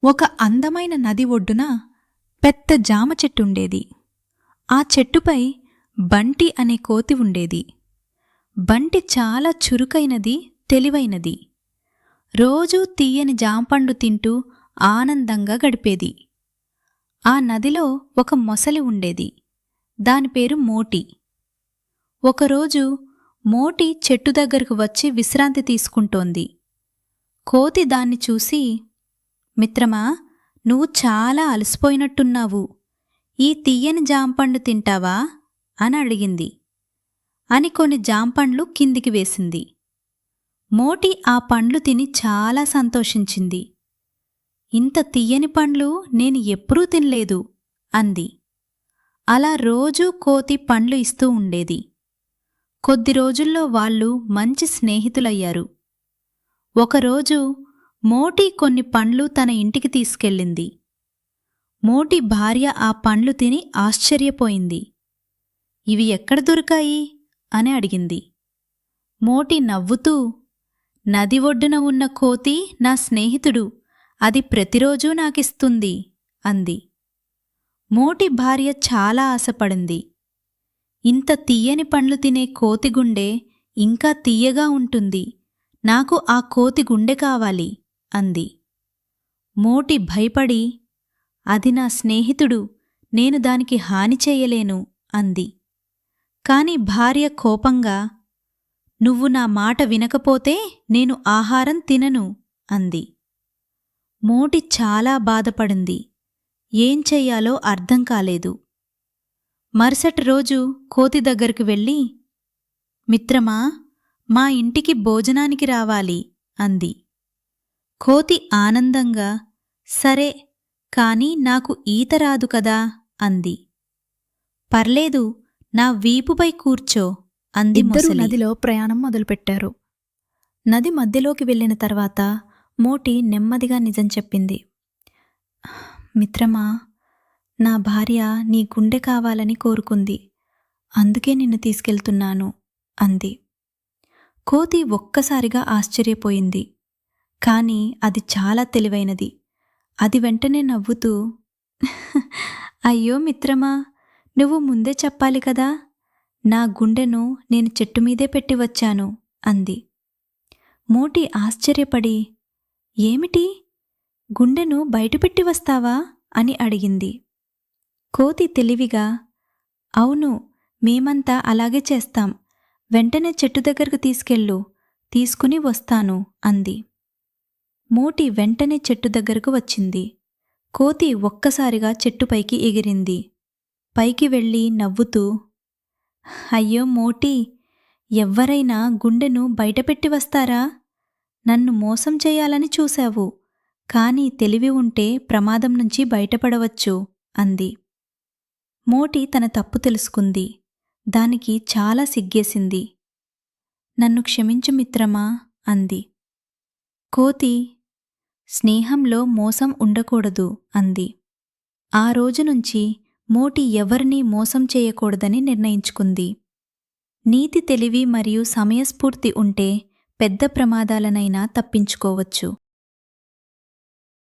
ఒక అందమైన నది ఒడ్డున పెద్ద జామ చెట్టుండేది. ఆ చెట్టుపై బంటి అనే కోతి ఉండేది. బంటి చాలా చురుకైనది, తెలివైనది. రోజూ తీయని జాంపండు తింటూ ఆనందంగా గడిపేది. ఆ నదిలో ఒక మొసలి ఉండేది. దాని పేరు మోటి. ఒకరోజు మోటి చెట్టు దగ్గరకు వచ్చి విశ్రాంతి తీసుకుంటోంది. కోతి దాన్ని చూసి, మిత్రమా, నువ్వు చాలా అలసిపోయినట్టున్నావు. ఈ తీయని జాంపండు తింటావా అని అడిగింది. అని కొన్ని జాంపండ్లు కిందికి వేసింది. మోటి ఆ పండ్లు తిని చాలా సంతోషించింది. ఇంత తీయని పండ్లు నేను ఎప్పుడూ తినలేదు అంది. అలా రోజూ కోతి పండ్లు ఇస్తూ ఉండేది. కొద్ది రోజుల్లో వాళ్ళు మంచి స్నేహితులయ్యారు. ఒకరోజు మోటి కొన్ని పండ్లు తన ఇంటికి తీసుకెళ్ళింది. మోటి భార్య ఆ పండ్లు తిని ఆశ్చర్యపోయింది. ఇవి ఎక్కడ దొరికాయి అని అడిగింది. మోటి నవ్వుతూ, నది ఒడ్డున ఉన్న కోతి నా స్నేహితుడు, అది ప్రతిరోజూ నాకిస్తుంది అంది. మోటి భార్య చాలా ఆశపడింది. ఇంత తీయని పండ్లు తినే కోతి గుండె ఇంకా తీయగా ఉంటుంది, నాకు ఆ కోతి గుండె కావాలి అంది. మోటి భయపడి, అది నా స్నేహితుడు, నేను దానికి హాని చేయలేను అంది. కాని భార్య కోపంగా, నువ్వు నా మాట వినకపోతే నేను ఆహారం తినను అంది. మోటి చాలా బాధపడింది. ఏం చెయ్యాలో అర్థం కాలేదు. మరుసటి రోజు కోతి దగ్గరికి వెళ్ళి, మిత్రమా, మా ఇంటికి భోజనానికి రావాలి అంది. కోతి ఆనందంగా, సరే, కాని నాకు ఈత రాదు కదా అంది. పర్లేదు, నా వీపుపై కూర్చో అంది ఇద్దరూ మొసలి. నదిలో ప్రయాణం మొదలుపెట్టారు. నది మధ్యలోకి వెళ్ళిన తర్వాత మోటి నెమ్మదిగా నిజం చెప్పింది. మిత్రమా, నా భార్య నీ గుండె కావాలని కోరుకుంది, అందుకే నిన్ను తీసుకెళ్తున్నాను అంది. కోతి ఒక్కసారిగా ఆశ్చర్యపోయింది. కాని అది చాలా తెలివైనది. అది వెంటనే నవ్వుతూ, అయ్యో మిత్రమా, నువ్వు ముందే చెప్పాలి కదా, నా గుండెను నేను చెట్టుమీదే పెట్టి వచ్చాను అంది. మోటి ఆశ్చర్యపడి, ఏమిటి, గుండెను బయటపెట్టి వస్తావా అని అడిగింది. కోతి తెలివిగా, అవును, మేమంతా అలాగే చేస్తాం, వెంటనే చెట్టు దగ్గరకు తీసుకెళ్ళు, తీసుకుని వస్తాను అంది. మోటి వెంటనే చెట్టు దగ్గరకు వచ్చింది. కోతి ఒక్కసారిగా చెట్టుపైకి ఎగిరింది. పైకి వెళ్ళి నవ్వుతూ, అయ్యో మోటి, ఎవ్వరైనా గుండెను బయటపెట్టి వస్తారా? నన్ను మోసం చేయాలని చూశావు, కాని తెలివి ఉంటే ప్రమాదం నుంచి బయటపడవచ్చు అంది. మోటి తన తప్పు తెలుసుకుంది. దానికి చాలా సిగ్గేసింది. నన్ను క్షమించు మిత్రమా అంది. కోతి, స్నేహంలో మోసం ఉండకూడదు అంది. ఆ రోజునుంచి మోటి ఎవరినీ మోసం చేయకూడదని నిర్ణయించుకుంది. నీతి, తెలివి మరియు సమయస్ఫూర్తి ఉంటే పెద్ద ప్రమాదాలనైనా తప్పించుకోవచ్చు.